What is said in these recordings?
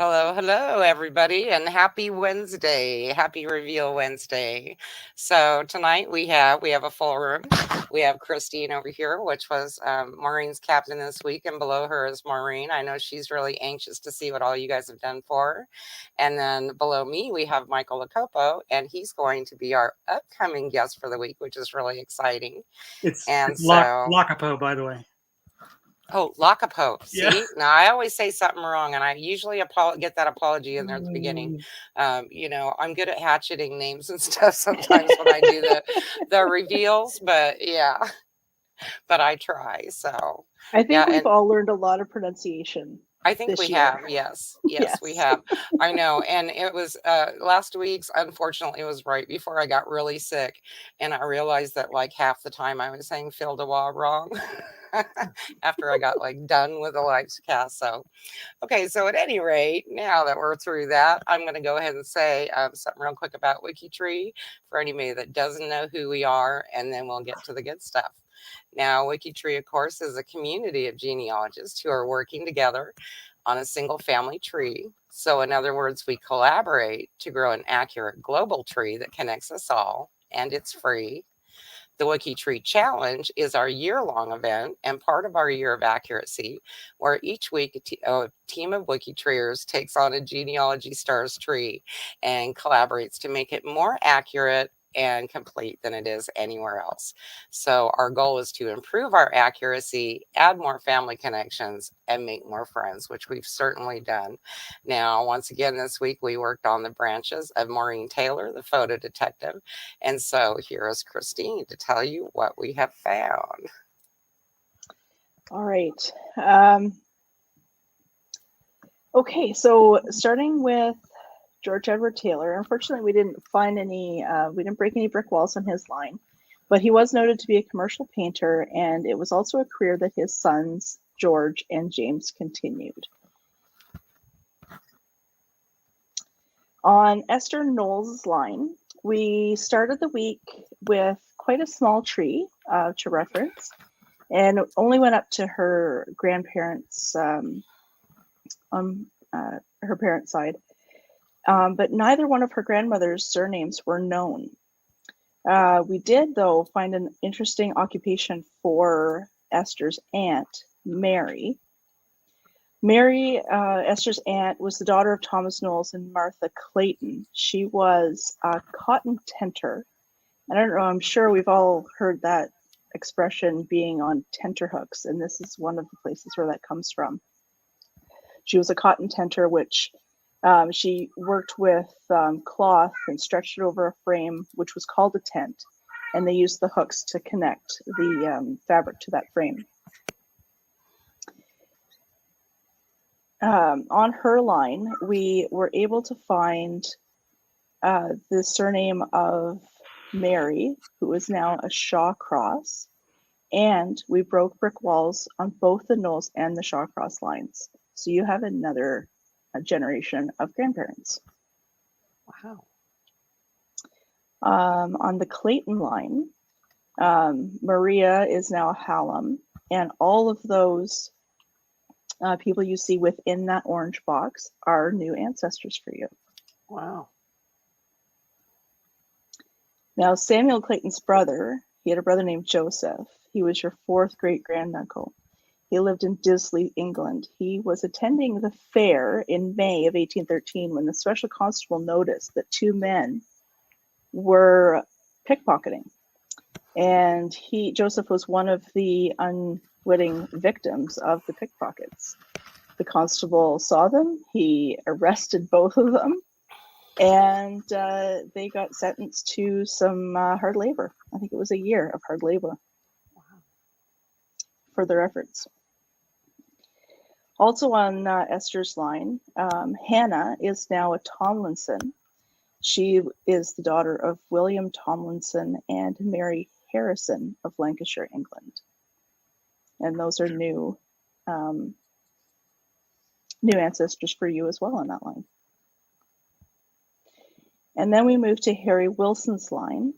Hello, hello, everybody, and happy Wednesday. Happy Reveal Wednesday. So tonight we have a full room. We have Christine over here, which was Maureen's captain this week, and below her is Maureen. I know she's really anxious to see what all you guys have done for her. And then below me we have Michael Lacopo, and he's going to be our upcoming guest for the week, which is really exciting. And It's so Lacapo, by the way. Oh, Lacapo. Yeah. See, now I always say something wrong, and I usually get that apology in there at the beginning. I'm good at hatcheting names and stuff sometimes when I do the reveals, but yeah, but I try. So I yeah, think we've and all learned a lot of pronunciation I think we this year. have. Yes, yes, we Yes. have. I know, and it was last week's. Unfortunately, it was right before I got really sick, and I realized that like half the time I was saying "Phil DeWa" wrong. After I got like done with the live cast. So, okay. So at any rate, now that we're through that, I'm going to go ahead and say something real quick about WikiTree for anybody that doesn't know who we are, and then we'll get to the good stuff. Now, WikiTree, of course, is a community of genealogists who are working together on a single family tree. So, in other words, we collaborate to grow an accurate global tree that connects us all, and it's free. The WikiTree Challenge is our year-long event and part of our Year of Accuracy, where each week a team of WikiTreeers takes on a genealogy stars tree and collaborates to make it more accurate and complete than it is anywhere else. So our goal is to improve our accuracy, add more family connections, and make more friends, which we've certainly done. Now, once again, this week we worked on the branches of Maureen Taylor, the photo detective, and so here is Christine to tell you what we have found. All right. Okay, so starting with George Edward Taylor, unfortunately, we didn't find we didn't break any brick walls on his line, but he was noted to be a commercial painter, and it was also a career that his sons, George and James, continued. On Esther Knowles' line, we started the week with quite a small tree to reference, and only went up to her grandparents on her parents' side. But neither one of her grandmother's surnames were known. We did, though, find an interesting occupation for Esther's aunt, Mary. Mary, Esther's aunt, was the daughter of Thomas Knowles and Martha Clayton. She was a cotton tenter. I don't know, I'm sure we've all heard that expression, being on tenterhooks, and this is one of the places where that comes from. She was a cotton tenter, which she worked with cloth and stretched it over a frame, which was called a tent, and they used the hooks to connect the fabric to that frame. On her line, we were able to find the surname of Mary, who is now a Shawcross, and we broke brick walls on both the Knowles and the Shawcross lines. So you have another generation of grandparents. Wow. On the Clayton line, Maria is now a Hallam, and all of those people you see within that orange box are new ancestors for you. Wow. Now, Samuel Clayton's brother, he had a brother named Joseph. He was your fourth great granduncle. He lived in Disley, England. He was attending the fair in May of 1813 when the special constable noticed that two men were pickpocketing. And Joseph was one of the unwitting victims of the pickpockets. The constable saw them, he arrested both of them, and they got sentenced to some hard labor. I think it was a year of hard labor for their efforts. Also on Esther's line, Hannah is now a Tomlinson. She is the daughter of William Tomlinson and Mary Harrison of Lancashire, England. And those are new ancestors for you as well on that line. And then we move to Harry Wilson's line.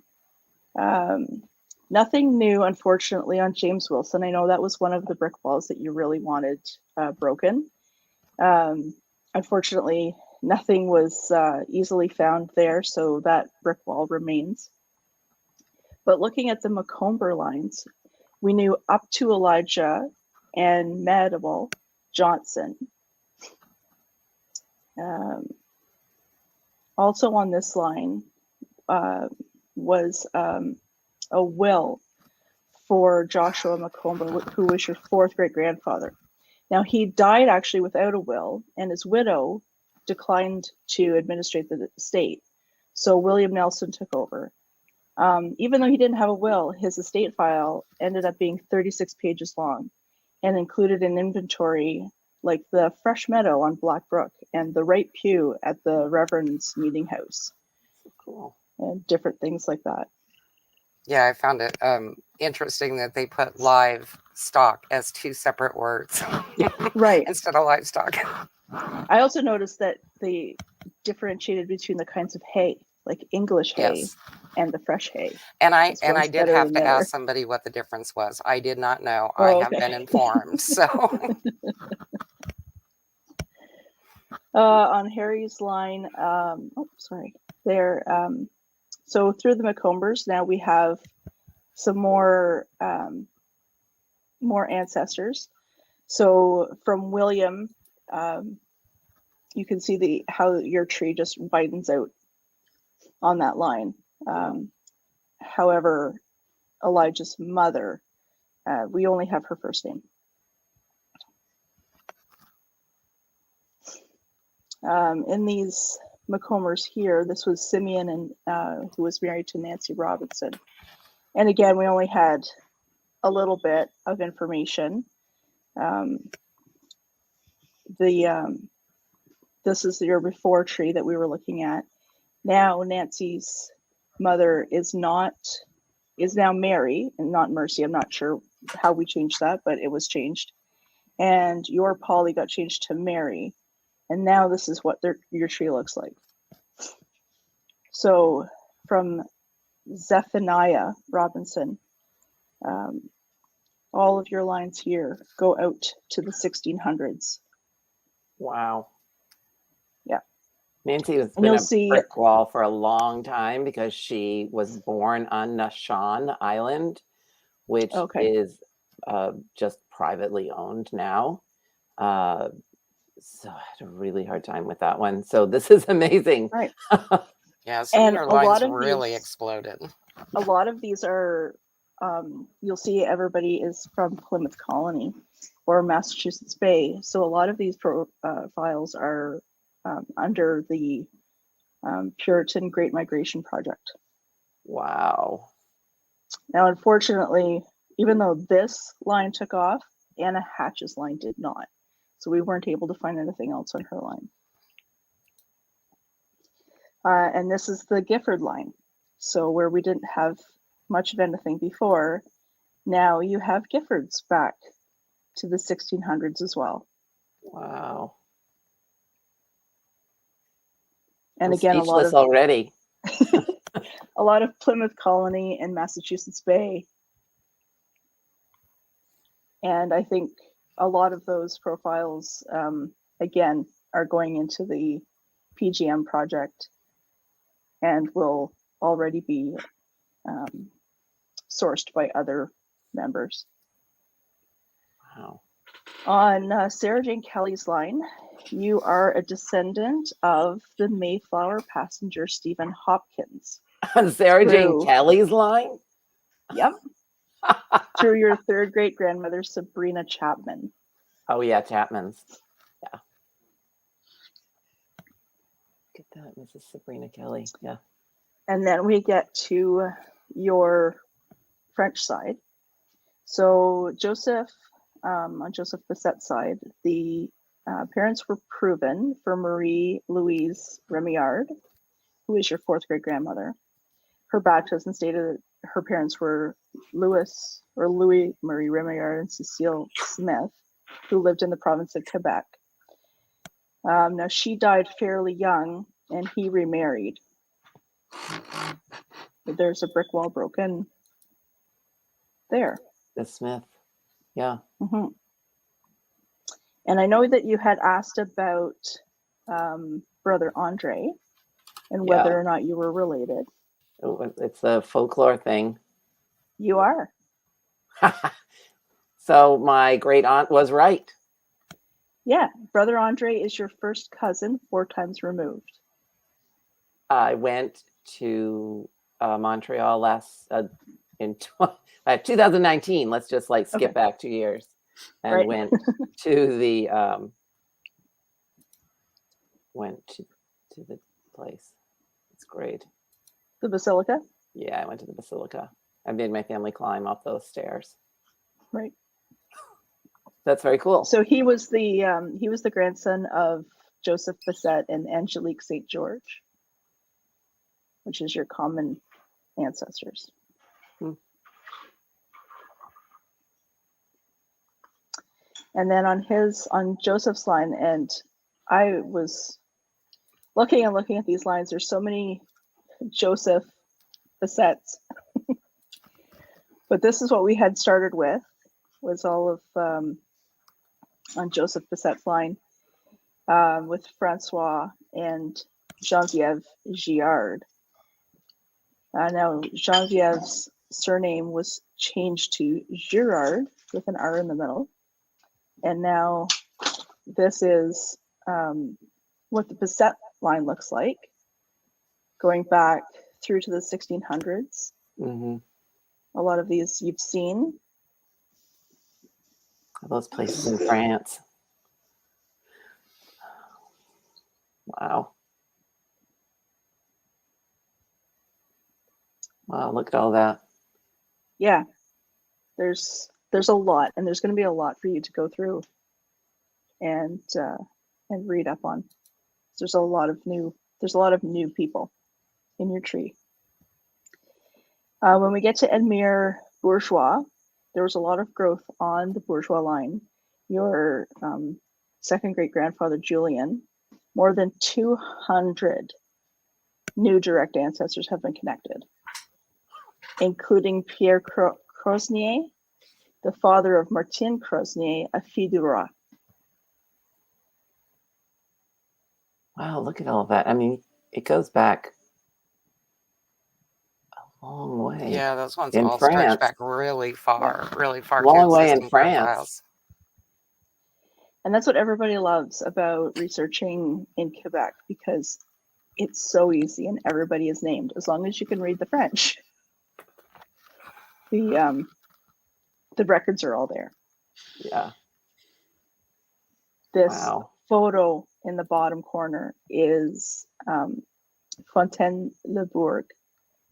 Nothing new, unfortunately, on James Wilson. I know that was one of the brick walls that you really wanted broken. Unfortunately, nothing was easily found there, so that brick wall remains. But looking at the Macomber lines, we knew up to Elijah and Madable Johnson. Also on this line was a will for Joshua Macomber, who was your fourth great grandfather. Now, he died actually without a will, and his widow declined to administrate the estate. So William Nelson took over. Even though he didn't have a will, his estate file ended up being 36 pages long and included an inventory like the fresh meadow on Black Brook and the right pew at the Reverend's meeting house. Cool. And different things like that. Yeah, I found it interesting that they put livestock as two separate words. Right. Instead of livestock. I also noticed that they differentiated between the kinds of hay, like English hay, Yes. and the fresh hay. And I one's did better have than to the other. ask somebody what the difference was. I did not know. Oh, I have okay. been informed. So on Harry's line, there. So through the Macombers, now we have some more ancestors. So from William, you can see how your tree just widens out on that line. However, Elijah's mother, we only have her first name. In these Macomers here, this was Simeon, and who was married to Nancy Robinson. And again, we only had a little bit of information. This is the year before tree that we were looking at. Now Nancy's mother is now Mary and not Mercy. I'm not sure how we changed that, but it was changed. And your Polly got changed to Mary. And now this is what your tree looks like. So from Zephaniah Robinson, all of your lines here go out to the 1600s. Wow. Yeah. Nancy has been a brick wall for a long time because she was born on Nashan Island, which is just privately owned now. So I had a really hard time with that one. So this is amazing. Right. Yeah, some of your lines really exploded. A lot of these are, you'll see everybody is from Plymouth Colony or Massachusetts Bay. So a lot of these profiles are under the Puritan Great Migration Project. Wow. Now, unfortunately, even though this line took off, Anna Hatch's line did not. So we weren't able to find anything else on her line. And this is the Gifford line. So where we didn't have much of anything before, now you have Giffords back to the 1600s as well. Wow. And I'm again, speechless already. A lot of Plymouth Colony and Massachusetts Bay. And I think a lot of those profiles, again, are going into the PGM project and will already be sourced by other members. Wow. On Sarah Jane Kelly's line, you are a descendant of the Mayflower passenger Stephen Hopkins. On Sarah Jane Kelly's line? Yep. Through your third great grandmother, Sabrina Chapman. Oh, yeah, Chapman's. Yeah. Get that, Mrs. Sabrina Kelly. Yeah. And then we get to your French side. So Joseph, on Joseph Bassette's side, the parents were proven for Marie Louise Remillard, who is your fourth great grandmother. Her baptism stated that her parents were Louis Marie Remillard and Cecile Smith, who lived in the province of Quebec. Now she died fairly young, and he remarried. There's a brick wall broken there. The Smith. Yeah. Mm-hmm. And I know that you had asked about brother Andre and whether or not you were related. It's a folklore thing. You are. So my great aunt was right. Yeah, brother Andre is your first cousin 4 times removed. I went to Montreal in 2019. Let's just like skip back 2 years, and went to the place. It's great. The Basilica? Yeah, I went to the Basilica. I made my family climb up those stairs. Right. That's very cool. So he was the grandson of Joseph Bassett and Angelique St. George, which is your common ancestors. And then on Joseph's line, and I was looking at these lines, there's so many Joseph Bassetts. But this is what we had started with, was all of on Joseph Basset's line with Francois and Geneviève Giard. Now, Genevieve's surname was changed to Girard with an R in the middle. And now this is what the Bassett line looks like, going back through to the 1600s. Mm-hmm. A lot of these you've seen. Those places in France. Wow. Wow, look at all that. Yeah. There's a lot, and there's going to be a lot for you to go through and read up on. There's a lot of new people in your tree. When we get to Edmure Bourgeois, there was a lot of growth on the Bourgeois line. Your second great grandfather Julian, more than 200 new direct ancestors have been connected, including Pierre Crosnier, the father of Martine Crosnier, a fille du roi. Wow, look at all of that. I mean, it goes back a long way. Yeah, those ones in all France. stretch back really far, really far. Long to way in existing France. profiles. And that's what everybody loves about researching in Quebec, because it's so easy and everybody is named as long as you can read the French. The records are all there. Yeah. This photo in the bottom corner is Fontaine-le-Bourg,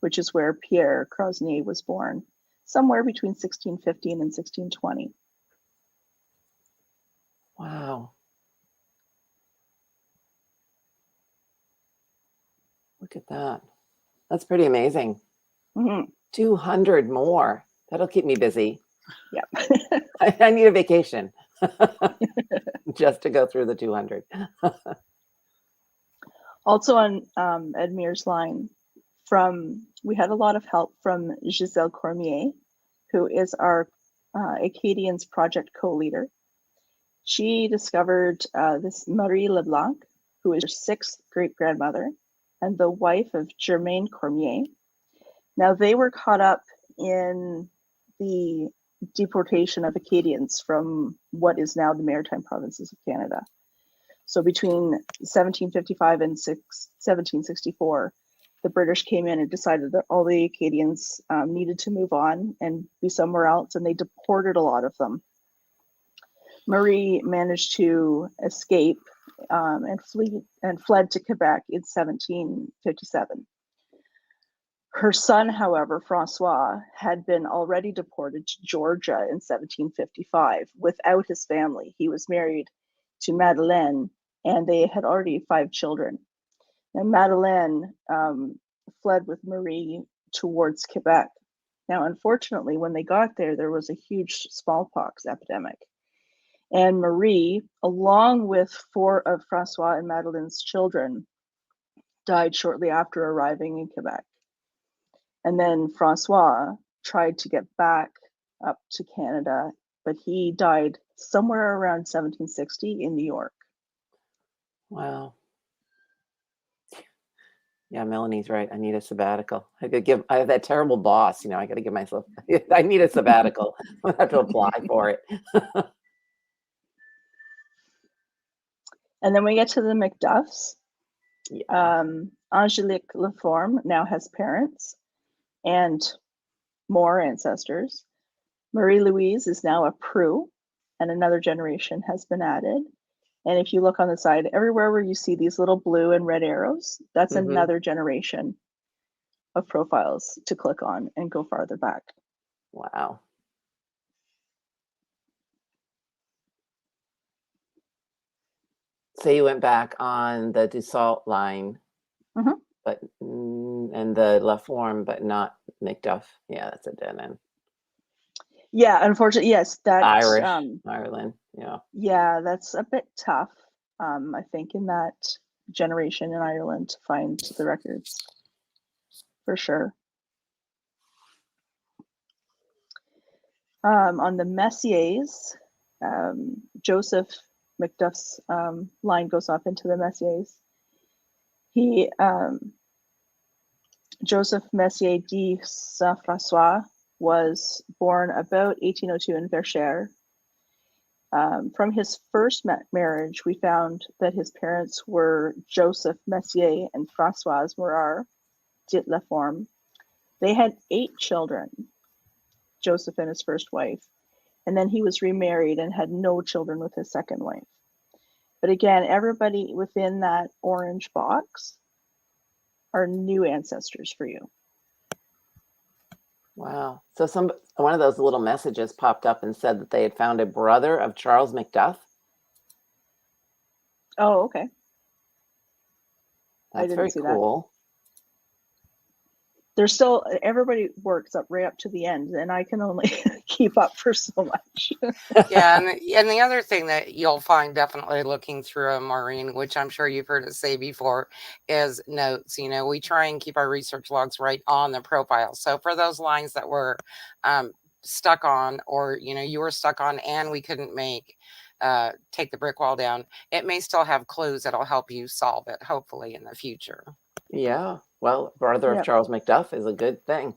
which is where Pierre Crosnier was born, somewhere between 1615 and 1620. Wow. Look at that. That's pretty amazing. Mm-hmm. 200 more. That'll keep me busy. Yeah. I need a vacation just to go through the 200. Also on Edmure's line, we had a lot of help from Giselle Cormier, who is our Acadians project co-leader. She discovered this Marie Leblanc, who is her 6th great-grandmother and the wife of Germaine Cormier. Now, they were caught up in the deportation of Acadians from what is now the Maritime Provinces of Canada. So between 1755 and 1764, the British came in and decided that all the Acadians needed to move on and be somewhere else, and they deported a lot of them. Marie managed to escape and fled to Quebec in 1757. Her son, however, Francois, had been already deported to Georgia in 1755 without his family. He was married to Madeleine, and they had already 5 children. And Madeleine fled with Marie towards Quebec. Now, unfortunately, when they got there, there was a huge smallpox epidemic. And Marie, along with 4 of Francois and Madeleine's children, died shortly after arriving in Quebec. And then Francois tried to get back up to Canada, but he died somewhere around 1760 in New York. Wow. Yeah, Melanie's right. I need a sabbatical. I have that terrible boss, I got to give myself, I need a sabbatical. I have to apply for it. And then we get to the McDuffs. Yeah. Angelique Laforme now has parents and more ancestors. Marie-Louise is now a Prue, and another generation has been added. And if you look on the side, everywhere where you see these little blue and red arrows, that's another generation of profiles to click on and go farther back. Wow. So you went back on the Dussault line, but and the Laforme, but not McDuff. Yeah, that's a dead end. Yeah, unfortunately, yes, that Irish, Ireland. Yeah. Yeah, that's a bit tough. I think in that generation in Ireland to find the records, for sure. On the Messiers, Joseph McDuff's line goes off into the Messiers. Joseph Messier de Saint-François was born about 1802 in Verchères. From his first marriage, we found that his parents were Joseph Messier and Françoise Morar de Laforme. They had 8 children, Joseph and his first wife, and then he was remarried and had no children with his second wife. But again, everybody within that orange box are new ancestors for you. Wow. So one of those little messages popped up and said that they had found a brother of Charles McDuff. Oh, okay. That's I didn't very see cool. That. There's still, everybody works up right up to the end, and I can only keep up for so much. Yeah, and the other thing that you'll find definitely looking through a Maureen, which I'm sure you've heard us say before, is notes. We try and keep our research logs right on the profile. So for those lines that we're stuck on, or you were stuck on and we couldn't take the brick wall down, it may still have clues that'll help you solve it, hopefully, in the future. Yeah. Well, brother of Charles McDuff is a good thing.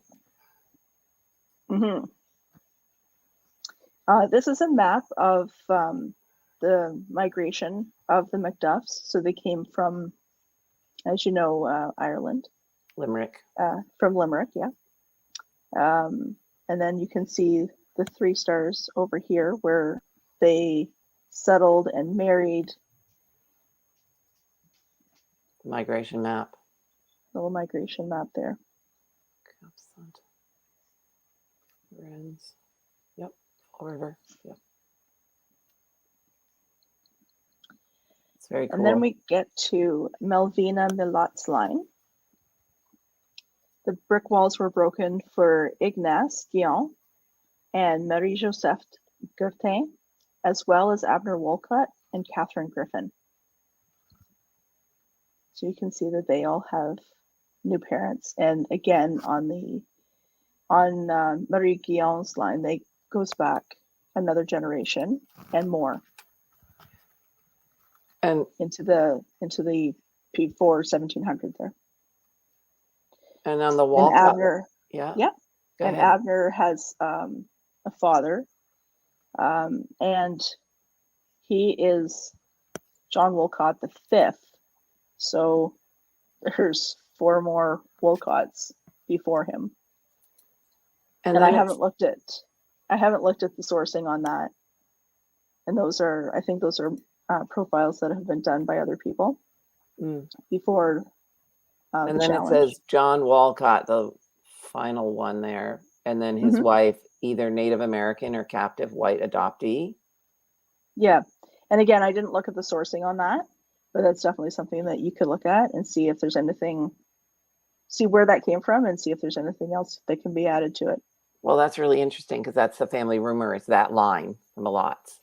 This is a map of the migration of the McDuffs. So they came from, as you know, Ireland. Limerick. From Limerick, yeah. And then you can see the 3 stars over here where they settled and married. Migration map. Little migration map there. Yep. Fall River. Yep. It's very cool. And then we get to Melvina Milot's line. The brick walls were broken for Ignace Guillon and Marie-Joseph Gertin, as well as Abner Wolcott and Catherine Griffin. So you can see that they all have new parents. And again, on Marie Guillon's line, they goes back another generation and more, and into the before 1700 there. And on the wall, and Abner, yeah. And Abner has a father, and he is John Wolcott the 5th. So there's 4 more Wolcotts before him. And I haven't looked at the sourcing on that. And I think those are profiles that have been done by other people before. And then it says John Wolcott, the final one there, and then his wife, either Native American or captive white adoptee. Yeah, and again, I didn't look at the sourcing on that, but that's definitely something that you could look at and see if there's anything, see where that came from, and see if there's anything else that can be added to it. Well, that's really interesting because that's the family rumor, is that line from Milot's.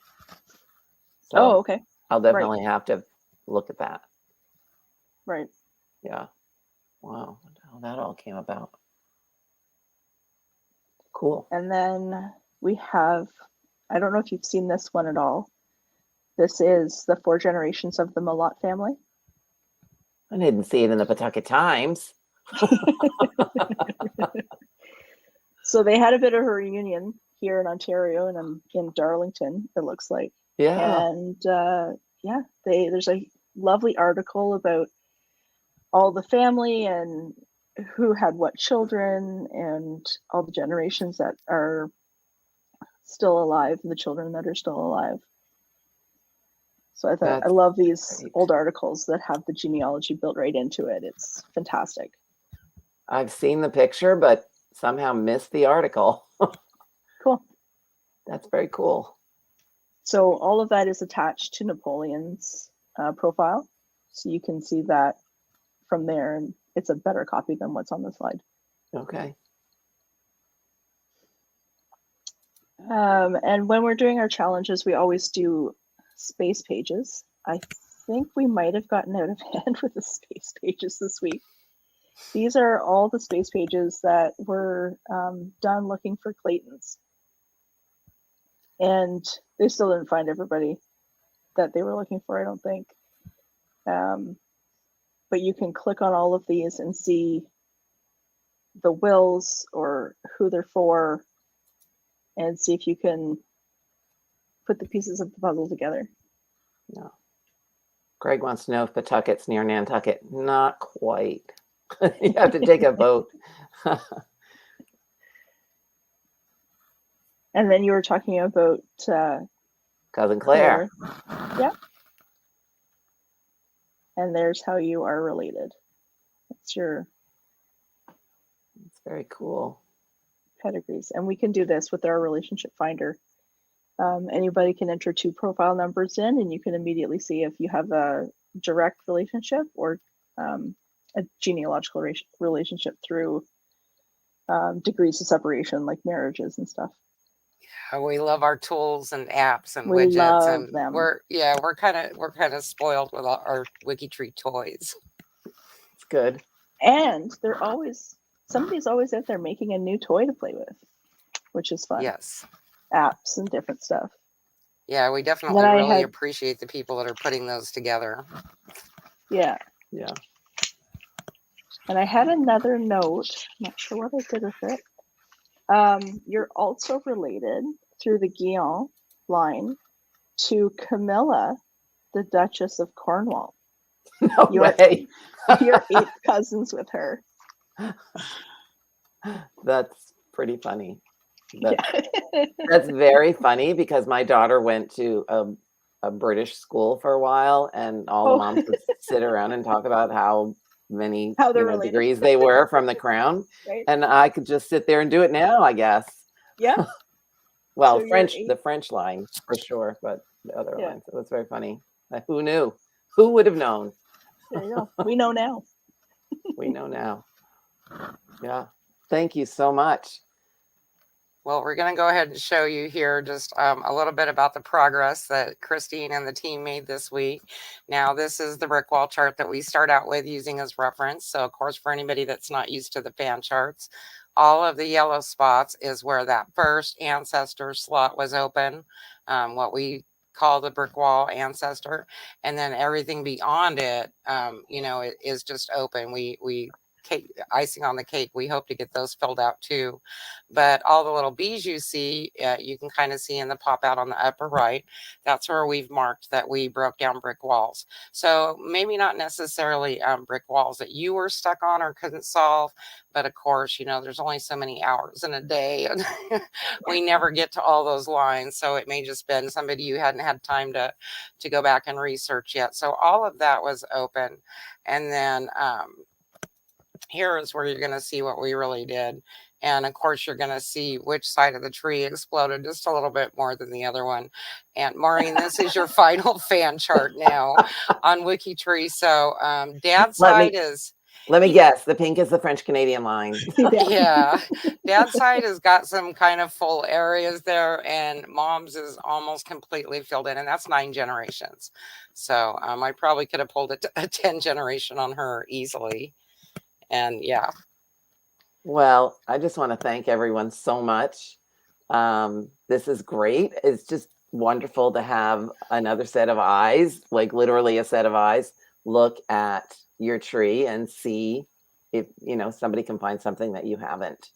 So oh, okay. I'll definitely have to look at that. Right. Yeah. Wow. How that all came about. Cool. And then we have, I don't know if you've seen this one at all. This is the 4 generations of the Milot family. I didn't see it in the Pawtucket Times. So they had a bit of a reunion here in Ontario, and I'm in Darlington, it looks like. Yeah. And there's a lovely article about all the family and who had what children and all the generations that are still alive, the children that are still alive. So I thought, I love these old articles that have the genealogy built right into it. It's fantastic. I've seen the picture, but somehow missed the article. Cool. That's very cool. So all of that is attached to Napoleon's profile. So you can see that from there, and it's a better copy than what's on the slide. Okay. And when we're doing our challenges, we always do space pages. I think we might have gotten out of hand with the space pages this week. These are all the space pages that were done looking for Claytons. And they still didn't find everybody that they were looking for, I don't think. But you can click on all of these and see the wills or who they're for, and see if you can put the pieces of the puzzle together. No. Greg wants to know if Pawtucket's near Nantucket. Not quite. You have to take a boat. And then you were talking about Cousin Claire. Yep. And there's how you are related. It's very cool. Pedigrees. And we can do this with our relationship finder. Anybody can enter 2 profile numbers in, and you can immediately see if you have a direct relationship or a genealogical relationship through degrees of separation, like marriages and stuff. Yeah, we love our tools and apps and we widgets, love and them. we're kind of spoiled with our WikiTree toys. It's good. And somebody's always out there making a new toy to play with, which is fun. Yes. Apps and different stuff. Yeah, we definitely really appreciate the people that are putting those together. Yeah. Yeah. And I had another note. I'm not sure what I did with it. You're also related through the Guion line to Camilla, the Duchess of Cornwall. No way. You're 8th cousins with her. That's pretty funny. That's very funny because my daughter went to a British school for a while, and all the moms would sit around and talk about how many degrees they were from the crown. Right. And I could just sit there and do it now, I guess. Yeah. Well, so the French line for sure, but the other lines. It was very funny. Who knew? Who would have known? There you go. We know now. We know now. Yeah. Thank you so much. Well, we're going to go ahead and show you here just a little bit about the progress that Christine and the team made this week. Now, this is the brick wall chart that we start out with using as reference. So, of course, for anybody that's not used to the fan charts, all of the yellow spots is where that first ancestor slot was open, what we call the brick wall ancestor. And then everything beyond it, it is just open. We cake, icing on the cake, we hope to get those filled out too. But all the little bees you see, you can kind of see in the pop out on the upper right. That's where we've marked that we broke down brick walls. So maybe not necessarily brick walls that you were stuck on or couldn't solve, but of course, there's only so many hours in a day, and we never get to all those lines. So it may just been somebody you hadn't had time to go back and research yet. So all of that was open. And then here is where you're going to see what we really did. And of course, you're going to see which side of the tree exploded just a little bit more than the other one. And Maureen, this is your final fan chart now on WikiTree. So Dad's side is... Let me guess. The pink is the French-Canadian line. Yeah. Dad's side has got some kind of full areas there, and Mom's is almost completely filled in, and that's 9 generations. So I probably could have pulled a 10 generation on her easily. And yeah. Well, I just want to thank everyone so much. This is great. It's just wonderful to have another set of eyes, like literally a set of eyes, look at, your tree and see if, somebody can find something that you haven't,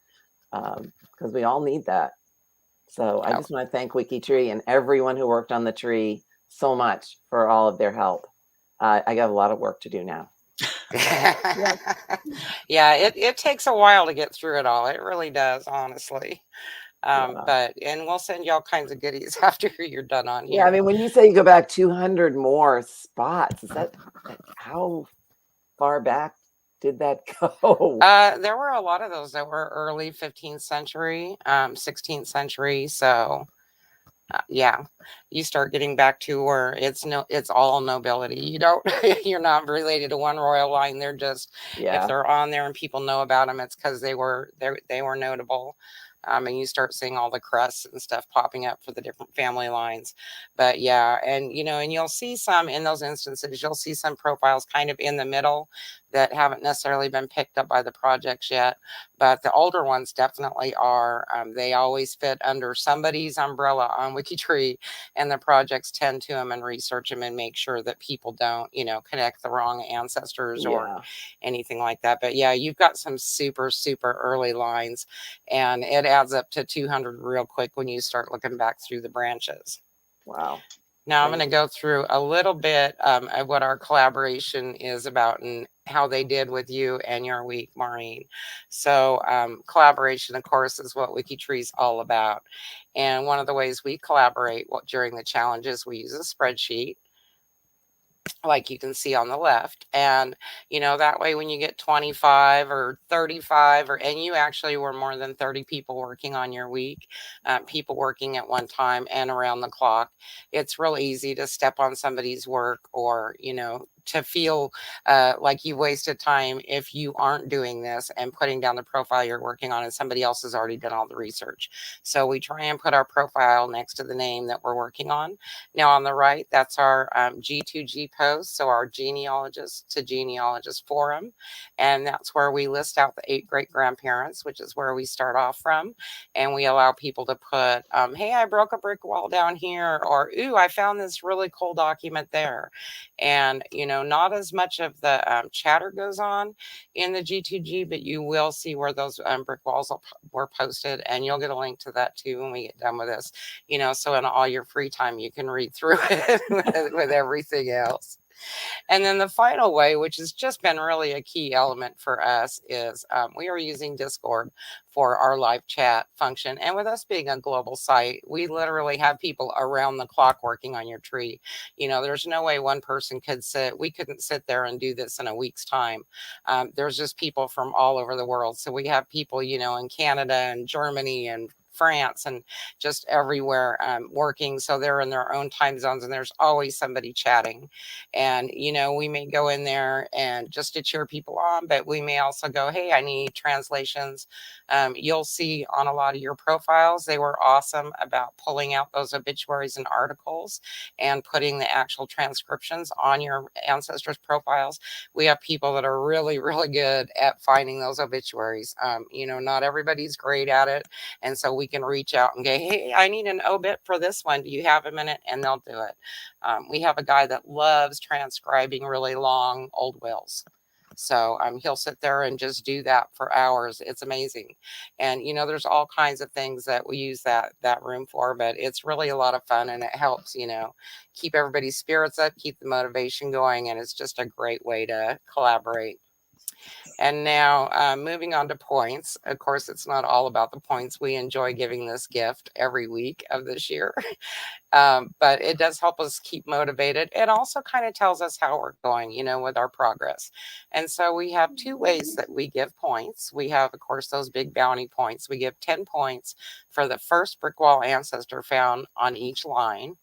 because we all need that. So I just want to thank WikiTree and everyone who worked on the tree so much for all of their help. I got a lot of work to do now. Yeah, it takes a while to get through it all. It really does, honestly. But we'll send you all kinds of goodies after you're done on here. Yeah, I mean, when you say you go back 200 more spots, is that how far back did that go? There were a lot of those that were early 15th century, 16th century. So yeah, you start getting back to where it's all nobility. You're not related to one royal line. They're just, if they're on there and people know about them, it's because they were notable. And you start seeing all the crests and stuff popping up for the different family lines. But yeah, and you'll see some in those instances, you'll see some profiles kind of in the middle that haven't necessarily been picked up by the projects yet. But the older ones definitely are. They always fit under somebody's umbrella on WikiTree, and the projects tend to them and research them and make sure that people don't, connect the wrong ancestors or anything like that. But yeah, you've got some super, super early lines, and it adds up to 200 real quick when you start looking back through the branches. Wow. Now I'm going to go through a little bit of what our collaboration is about and how they did with you and your week, Maureen. So collaboration, of course, is what WikiTree is all about. And one of the ways we collaborate during the challenges, we use a spreadsheet, like you can see on the left. And that way when you get 25 or 35 and you actually were more than 30 people working on your week, people working at one time and around the clock, it's real easy to step on somebody's work or to feel like you wasted time if you aren't doing this and putting down the profile you're working on and somebody else has already done all the research. So we try and put our profile next to the name that we're working on. Now on the right, that's our G2G post, so our genealogist to genealogist forum. And that's where we list out the 8 great grandparents, which is where we start off from. And we allow people to put, hey, I broke a brick wall down here, or, ooh, I found this really cool document there. And, not as much of the chatter goes on in the G2G, but you will see where those brick walls were posted, and you'll get a link to that too when we get done with this. So in all your free time, you can read through it with everything else. And then the final way, which has just been really a key element for us, is we are using Discord for our live chat function. And with us being a global site, we literally have people around the clock working on your tree. There's no way one person we couldn't sit there and do this in a week's time. There's just people from all over the world. So we have people, in Canada and Germany and France and just everywhere working. So they're in their own time zones and there's always somebody chatting. And, we may go in there and just to cheer people on, but we may also go, hey, I need translations. You'll see on a lot of your profiles, they were awesome about pulling out those obituaries and articles and putting the actual transcriptions on your ancestors' profiles. We have people that are really, really good at finding those obituaries. Not everybody's great at it. And so we can reach out and go, hey, I need an obit for this one. Do you have a minute? And they'll do it. We have a guy that loves transcribing really long old wills. So he'll sit there and just do that for hours. It's amazing. And, there's all kinds of things that we use that room for, but it's really a lot of fun and it helps, keep everybody's spirits up, keep the motivation going. And it's just a great way to collaborate. And now moving on to points. Of course, it's not all about the points. We enjoy giving this gift every week of this year. But it does help us keep motivated. It also kind of tells us how we're going, with our progress. And so we have 2 ways that we give points. We have, of course, those big bounty points. We give 10 points for the first brick wall ancestor found on each line.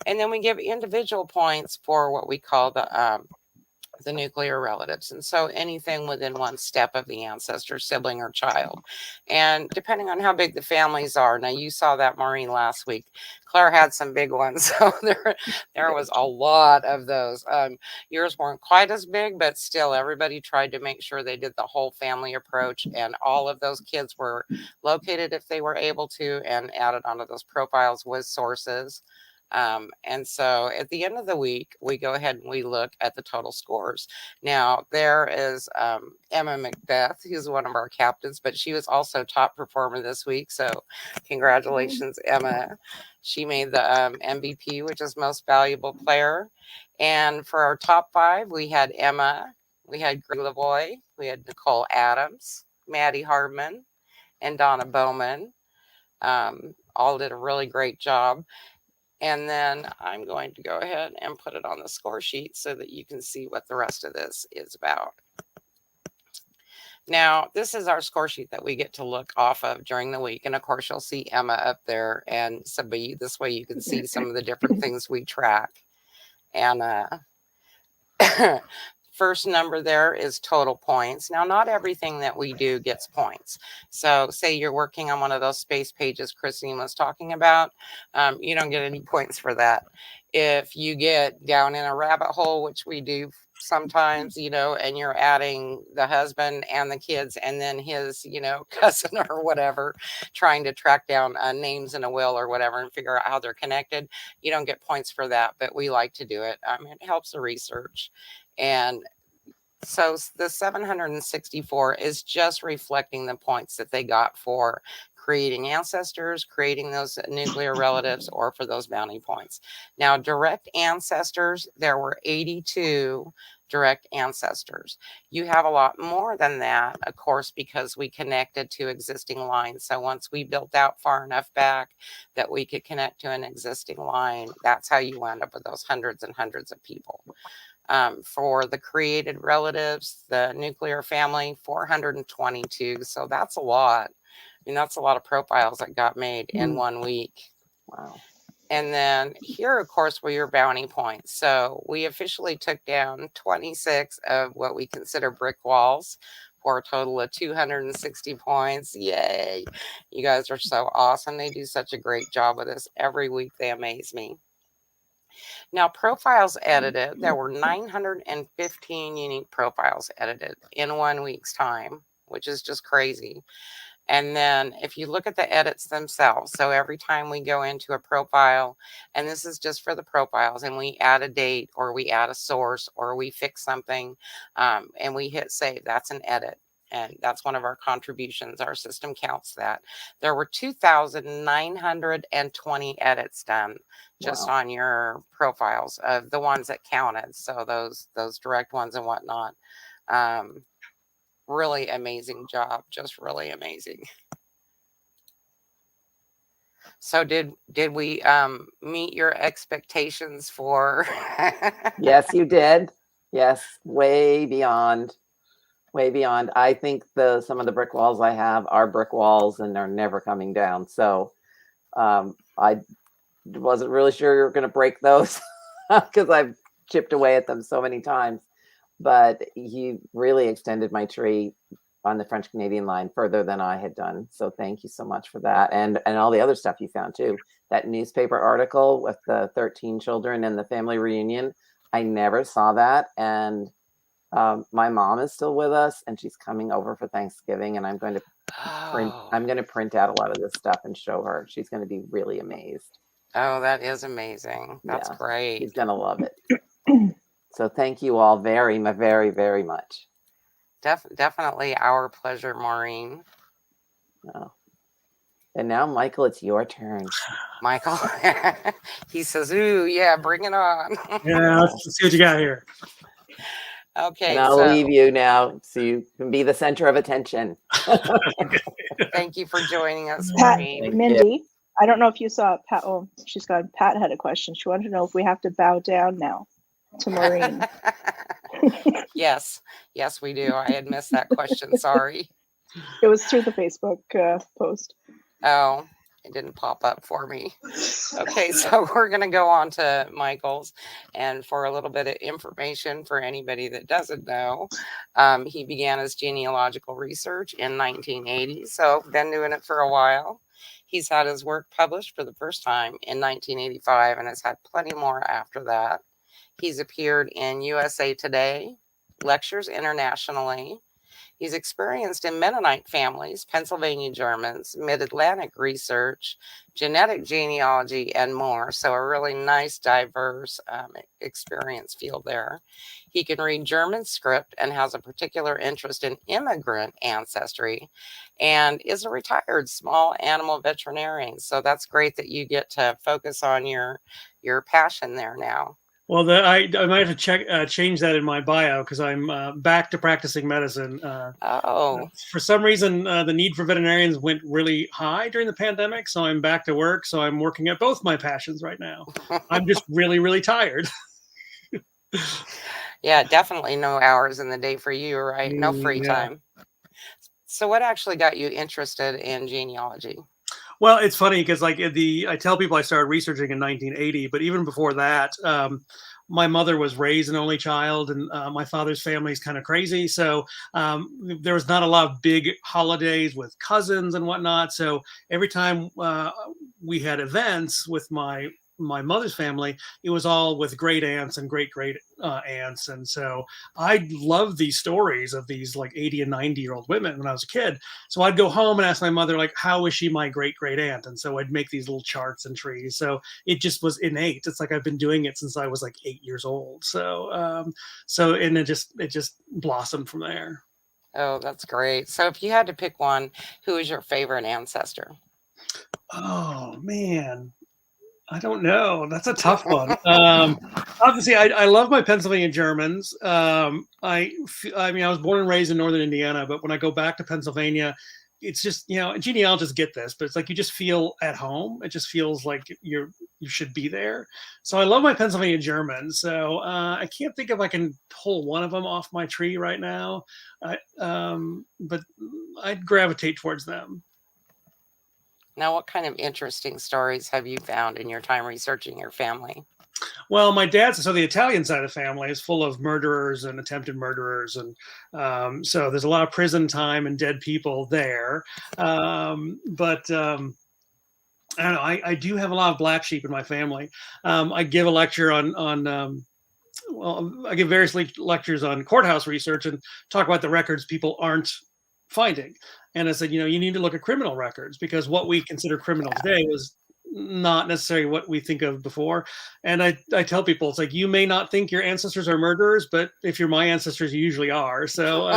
And then we give individual points for what we call the nuclear relatives. And so anything within one step of the ancestor, sibling, or child. And depending on how big the families are. Now, you saw that, Maureen, last week. Claire had some big ones. So there was a lot of those. Yours weren't quite as big, but still everybody tried to make sure they did the whole family approach. And all of those kids were located if they were able to and added onto those profiles with sources. And so at the end of the week, we go ahead and we look at the total scores. Now, there is Emma Macbeth, who's one of our captains, but she was also top performer this week. So congratulations, Emma. She made the MVP, which is most valuable player. And for our top 5, we had Emma, we had Greg Lavoie, we had Nicole Adams, Maddie Hardman, and Donna Bowman. All did a really great job. And then I'm going to go ahead and put it on the score sheet so that you can see what the rest of this is about. Now, this is our score sheet that we get to look off of during the week. And of course, you'll see Emma up there. And so this way you can see some of the different things we track. And first number there is total points. Now, not everything that we do gets points. So say you're working on one of those space pages Christine was talking about, you don't get any points for that. If you get down in a rabbit hole, which we do sometimes, and you're adding the husband and the kids and then his, cousin or whatever, trying to track down names in a will or whatever and figure out how they're connected, you don't get points for that, but we like to do it. It helps the research. And so the 764 is just reflecting the points that they got for creating ancestors, creating those nuclear relatives, or for those bounty points. Now, direct ancestors, there were 82 direct ancestors. You have a lot more than that, of course, because we connected to existing lines. So once we built out far enough back that we could connect to an existing line, that's how you end up with those hundreds and hundreds of people. For the created relatives, the nuclear family, 422. So that's a lot. That's a lot of profiles that got made in 1 week. Wow. And then here, of course, were your bounty points. So we officially took down 26 of what we consider brick walls for a total of 260 points. Yay. You guys are so awesome. They do such a great job with this. Every week they amaze me. Now, profiles edited, there were 915 unique profiles edited in 1 week's time, which is just crazy. And then if you look at the edits themselves, so every time we go into a profile, and this is just for the profiles, and we add a date or we add a source or we fix something and we hit save, that's an edit. And that's one of our contributions. Our system counts that. There were 2,920 edits done just on your profiles of the ones that counted. So those direct ones and whatnot. Really amazing job. Just really amazing. So did we meet your expectations for? Yes, you did. Yes, way beyond. Way beyond. I think some of the brick walls I have are brick walls and they're never coming down. So I wasn't really sure you were going to break those because I've chipped away at them so many times. But he really extended my tree on the French Canadian line further than I had done. So thank you so much for that. And all the other stuff you found too. That newspaper article with the 13 children and the family reunion. I never saw that. And my mom is still with us and she's coming over for Thanksgiving, and I'm going to print out a lot of this stuff and show her. She's going to be really amazed. Oh, that is amazing. That's great. She's going to love it. So thank you all very, very, very much. Definitely our pleasure, Maureen. Oh. And now, Michael, it's your turn. Michael, he says, "Ooh, yeah, bring it on." Yeah, let's see what you got here. Okay, and I'll leave you now so you can be the center of attention. Thank you for joining us, Pat, Maureen. Mindy, I don't know if you saw Pat. Oh, she's gone. Pat had a question. She wanted to know if we have to bow down now to Maureen. Yes, we do. I had missed that question. Sorry. It was through the Facebook post. Oh, it didn't pop up for me. Okay, so we're going to go on to Michael's. And for a little bit of information for anybody that doesn't know, he began his genealogical research in 1980. So been doing it for a while. He's had his work published for the first time in 1985 and has had plenty more after that. He's appeared in USA Today, lectures internationally. He's experienced in Mennonite families, Pennsylvania Germans, Mid-Atlantic research, genetic genealogy, and more. So a really nice, diverse experience field there. He can read German script and has a particular interest in immigrant ancestry, and is a retired small animal veterinarian. So that's great that you get to focus on your passion there now. Well, I might have to change that in my bio, because I'm back to practicing medicine. For some reason, the need for veterinarians went really high during the pandemic, so I'm back to work. So I'm working at both my passions right now. I'm just really, really tired. Yeah, definitely no hours in the day for you, right? No free time. So what actually got you interested in genealogy? Well, it's funny because I tell people I started researching in 1980, but even before that, my mother was raised an only child, and my father's family is kind of crazy. So there was not a lot of big holidays with cousins and whatnot. So every time we had events with my mother's family, it was all with great aunts and great aunts. And so I loved these stories of these like 80 and 90-year-old women when I was a kid. So I'd go home and ask my mother, like, how is she my great aunt? And so I'd make these little charts and trees. So it just was innate. It's like I've been doing it since I was like 8 years old. So and it just blossomed from there. Oh, that's great. So if you had to pick one, who is your favorite ancestor? Oh man, I don't know. That's a tough one. Obviously, I love my Pennsylvania Germans. I mean, I was born and raised in northern Indiana, but when I go back to Pennsylvania, it's just, genealogists get this, but it's like you just feel at home. It just feels like you should be there. So I love my Pennsylvania Germans. So I can't think if I can pull one of them off my tree right now, but I'd gravitate towards them. Now, what kind of interesting stories have you found in your time researching your family? Well, my dad's, so the Italian side of the family is full of murderers and attempted murderers. And so there's a lot of prison time and dead people there. But I don't know, I do have a lot of black sheep in my family. I give a lecture I give various lectures on courthouse research and talk about the records people aren't finding. And I said, you need to look at criminal records, because what we consider criminal today was not necessarily what we think of before. And I tell people, it's like, you may not think your ancestors are murderers, but if you're my ancestors, you usually are. So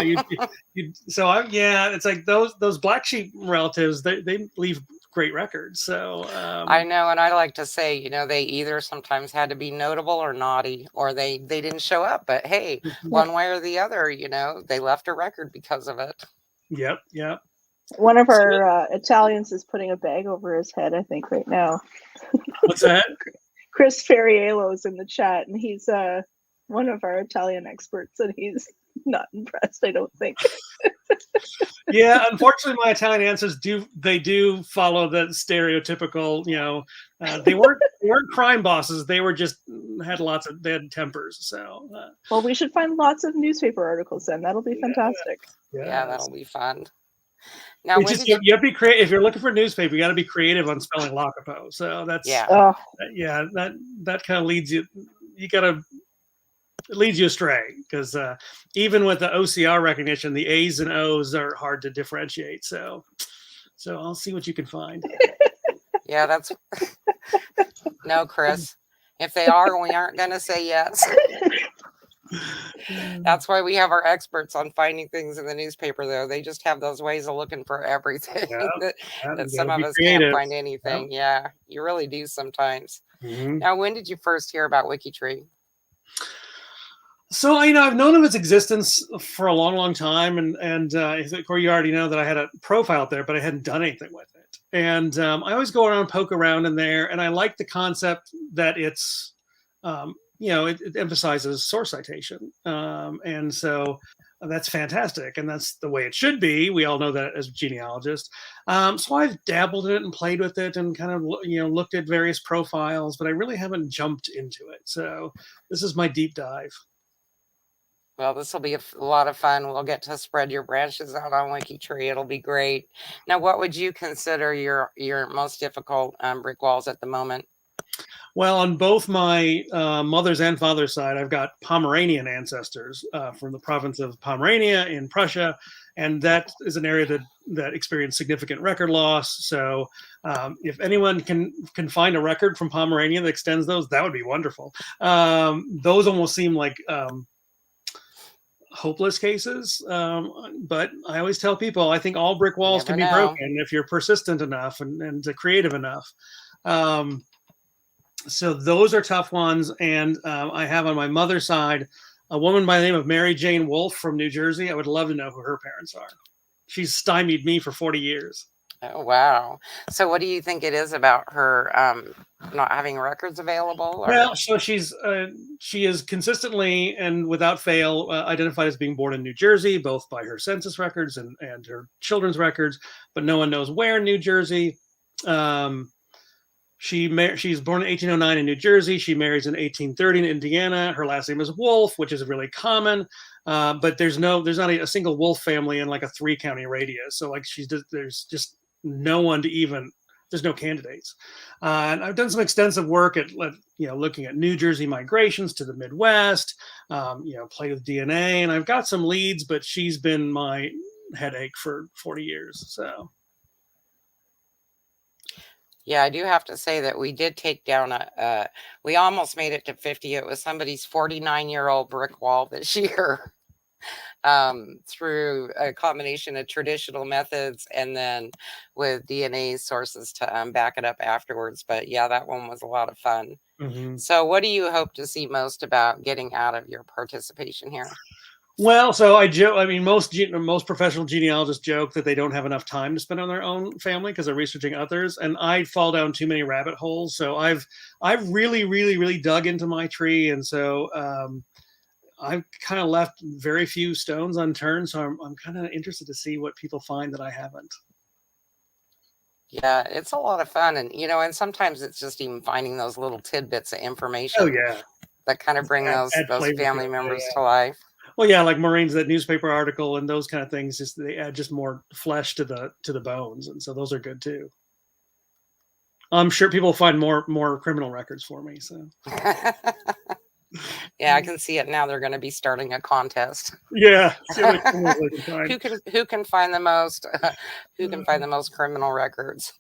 it's like those black sheep relatives, they leave great records. So I know, and I like to say, they either sometimes had to be notable or naughty, or they didn't show up. But hey, one way or the other, they left a record because of it. Yep. One of our Italians is putting a bag over his head, I think, right now. What's that? Chris Ferriello is in the chat, and he's one of our Italian experts, and he's not impressed, I don't think. Yeah, unfortunately, my Italian ancestors do follow the stereotypical. They weren't crime bosses. They were just they had tempers. So well, we should find lots of newspaper articles then. That'll be fantastic. Yeah, that'll be fun. Now, you have to be creative. If you're looking for a newspaper, you got to be creative on spelling Lacopo. So that's that kind of leads you. It leads you astray, because even with the OCR recognition, the A's and O's are hard to differentiate. So I'll see what you can find. Yeah, that's no, Chris. If they are, we aren't going to say yes. That's why we have our experts on finding things in the newspaper, though. They just have those ways of looking for everything that some of us can't find anything. Yeah, you really do sometimes. Mm-hmm. Now, when did you first hear about WikiTree? So, I've known of its existence for a long, long time. And of course, you already know that I had a profile up there, but I hadn't done anything with it. And I always go around, poke around in there. And I like the concept that it's, it emphasizes source citation. And so that's fantastic. And that's the way it should be. We all know that as genealogists. So I've dabbled in it and played with it and kind of, looked at various profiles, but I really haven't jumped into it. So this is my deep dive. Well, this will be a lot of fun. We'll get to spread your branches out on WikiTree. It'll be great. Now, what would you consider your most difficult brick walls at the moment? Well, on both my mother's and father's side, I've got Pomeranian ancestors from the province of Pomerania in Prussia, and that is an area that experienced significant record loss. So, if anyone can find a record from Pomerania that extends those, that would be wonderful. Those almost seem like hopeless cases, but I always tell people I think all brick walls can be broken if you're persistent enough and creative enough. So those are tough ones. And I have on my mother's side a woman by the name of Mary Jane Wolfe from New Jersey. I would love to know who her parents are. She's stymied me for 40 years. Oh, wow. So what do you think it is about her not having records available? Or? Well, so she is consistently and without fail identified as being born in New Jersey, both by her census records and her children's records, but no one knows where in New Jersey. She's born in 1809 in New Jersey. She marries in 1830 in Indiana. Her last name is Wolfe, which is really common. But there's not a single Wolfe family in like a 3-county radius. So like there's just no one to even. There's no candidates. And I've done some extensive work at looking at New Jersey migrations to the Midwest. Played with DNA, and I've got some leads, but she's been my headache for 40 years. So. Yeah, I do have to say that we did take down we almost made it to 50. It was somebody's 49-year-old brick wall this year through a combination of traditional methods and then with DNA sources to back it up afterwards. But yeah, that one was a lot of fun. Mm-hmm. So what do you hope to see most about getting out of your participation here? Well, so I joke. I mean, most professional genealogists joke that they don't have enough time to spend on their own family because they're researching others, and I fall down too many rabbit holes. So I've really, really, really dug into my tree, and so I've kind of left very few stones unturned. So I'm kind of interested to see what people find that I haven't. Yeah, it's a lot of fun, and and sometimes it's just even finding those little tidbits of information. Oh yeah, that kind of bring those family members to life. Well, yeah, like Maureen's that newspaper article and those kind of things. Just they add just more flesh to the bones, and so those are good too. I'm sure people find more criminal records for me. So. Yeah, I can see it now. They're going to be starting a contest. Yeah. Who can find the most? Who can find the most criminal records?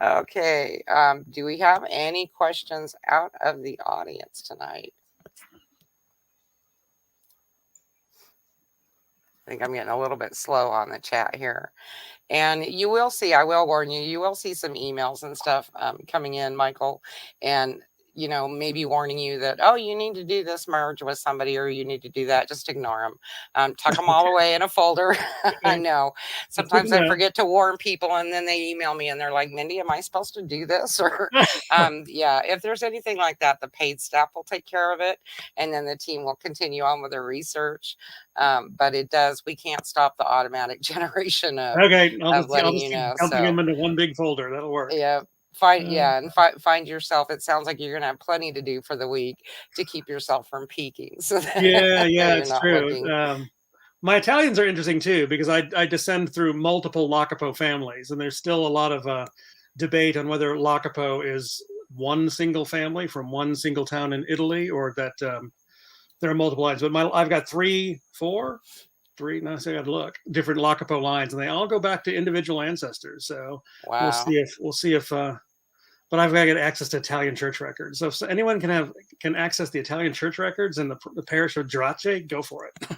Okay. Do we have any questions out of the audience tonight? I think I'm getting a little bit slow on the chat here. And you will see, I will warn you, you will see some emails and stuff coming in, Michael, and maybe warning you that, oh, you need to do this merge with somebody or you need to do that. Just ignore them. Tuck them all away in a folder. I know. Sometimes I forget to warn people and then they email me and they're like, Mindy, am I supposed to do this? Or yeah, if there's anything like that, the paid staff will take care of it. And then the team will continue on with their research. But we can't stop the automatic generation of, I'll letting you know. Dumping them into one big folder. That'll work. Yeah. Find yourself. It sounds like you're gonna have plenty to do for the week to keep yourself from peaking. So it's true. My Italians are interesting too because I descend through multiple Lacopo families, and there's still a lot of debate on whether Lacopo is one single family from one single town in Italy or that there are multiple lines. But I've got three. Now so I got to look different Lacopo lines, and they all go back to individual ancestors. So wow. we'll see if. But I've got to get access to Italian church records. So if anyone can access the Italian church records in the parish of Gerace, go for it.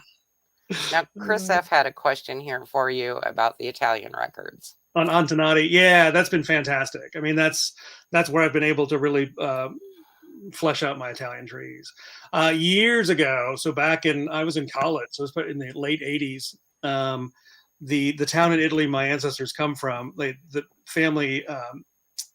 Now, Chris F had a question here for you about the Italian records on Antonati. Yeah, that's been fantastic. I mean, that's where I've been able to really. Flesh out my Italian trees. Years ago, so I was in college, so it was in the late 80s. The town in Italy my ancestors come from, the family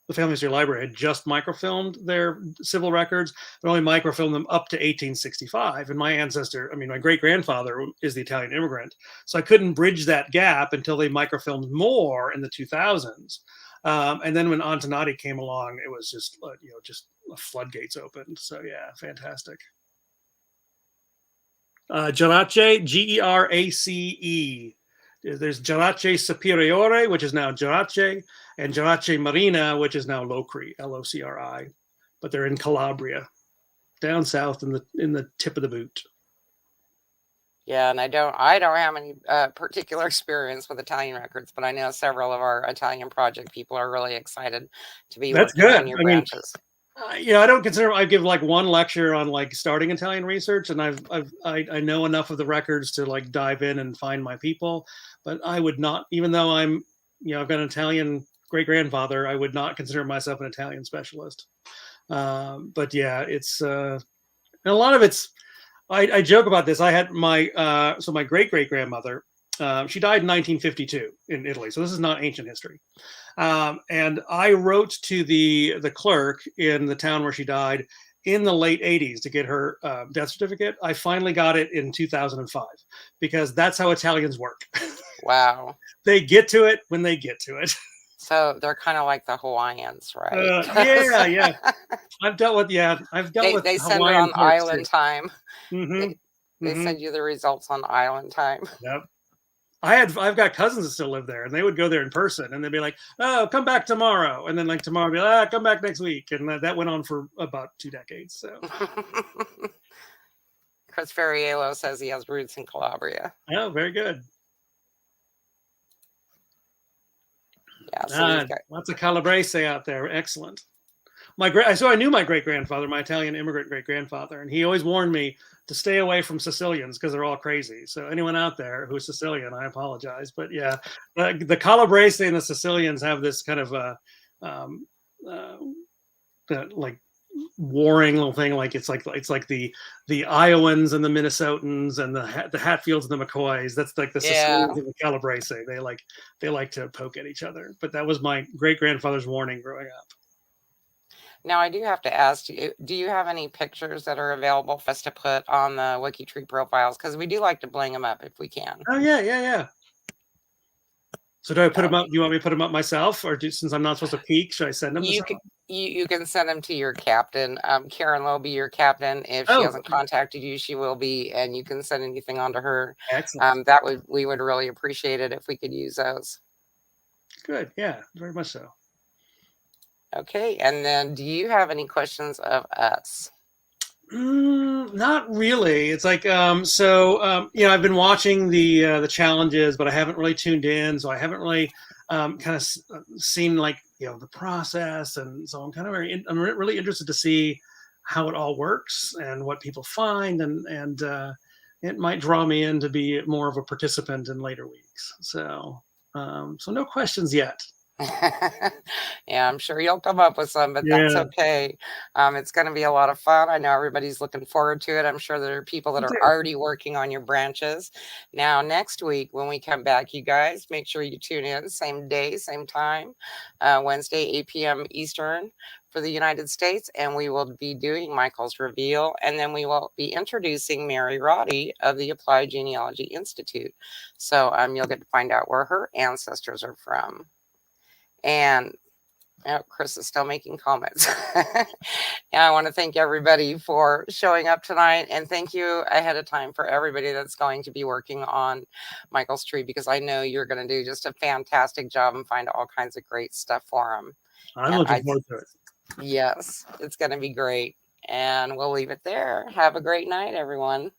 history library had just microfilmed their civil records, but only microfilmed them up to 1865. And my great-grandfather is the Italian immigrant, so I couldn't bridge that gap until they microfilmed more in the 2000s. And then when Antonati came along, it was just floodgates opened. So yeah, fantastic. Gerace, Gerace. There's Gerace Superiore, which is now Gerace, and Gerace Marina, which is now Locri, Locri. but they're in Calabria, down south in the tip of the boot. Yeah, and I don't have any particular experience with Italian records, but I know several of our Italian project people are really excited to be That's working on good. your I mean, branches. I don't consider I give like one lecture on like starting Italian research, and I know enough of the records to like dive in and find my people, but I would not, even though I've got an Italian great grandfather, I would not consider myself an Italian specialist. But yeah, it's and a lot of it's. I joke about this. I had my my great great grandmother. She died in 1952 in Italy, so this is not ancient history. And I wrote to the clerk in the town where she died in the late 80s to get her death certificate. I finally got it in 2005 because that's how Italians work. Wow. They get to it when they get to it. So they're kind of like the Hawaiians, right? Yeah. I've dealt with they send it Hawaiian on clerks island too. time. Mm-hmm. They send you the results on island time. Yep. I've got cousins that still live there, and they would go there in person, and they'd be like, "Oh, come back tomorrow," and then like tomorrow, be like, "Come back next week," and that went on for about 2 decades. So, Chris Ferriello says he has roots in Calabria. Oh, very good. Yeah, so lots of Calabrese out there. Excellent. So I knew my great grandfather, my Italian immigrant great grandfather, and he always warned me to stay away from Sicilians because they're all crazy. So anyone out there who's Sicilian, I apologize, but yeah, the Calabrese and the Sicilians have this kind of like warring little thing. Like it's like the Iowans and the Minnesotans and the Hatfields and the McCoys. That's like the Sicilians and the Calabrese. They like to poke at each other. But that was my great grandfather's warning growing up. Now, I do have to ask you, do you have any pictures that are available for us to put on the WikiTree profiles? Because we do like to bling them up if we can. Oh, yeah. So do I put them up? Do you want me to put them up myself? Or since I'm not supposed to peek, should I send them? You can send them to your captain. Karen will be your captain. If she hasn't contacted you, she will be. And you can send anything on to her. Excellent. We would really appreciate it if we could use those. Good. Yeah, very much so. Okay, and then do you have any questions of us? Not really. It's like I've been watching the challenges, but I haven't really tuned in, so I haven't really kind of seen like the process, and so I'm kind of I'm really interested to see how it all works and what people find, and it might draw me in to be more of a participant in later weeks. So no questions yet. Yeah, I'm sure you'll come up with some, but that's okay. It's going to be a lot of fun. I know everybody's looking forward to it. I'm sure there are people that are already working on your branches. Now, next week when we come back, you guys make sure you tune in, same day, same time, Wednesday, 8 p.m. Eastern for the United States, and we will be doing Michael's reveal, and then we will be introducing Mary Roddy of the Applied Genealogy Institute. So you'll get to find out where her ancestors are from. And Chris is still making comments. And I want to thank everybody for showing up tonight. And thank you ahead of time for everybody that's going to be working on Michael's tree, because I know you're going to do just a fantastic job and find all kinds of great stuff for him. I'm looking forward to it. Yes, it's going to be great. And we'll leave it there. Have a great night, everyone.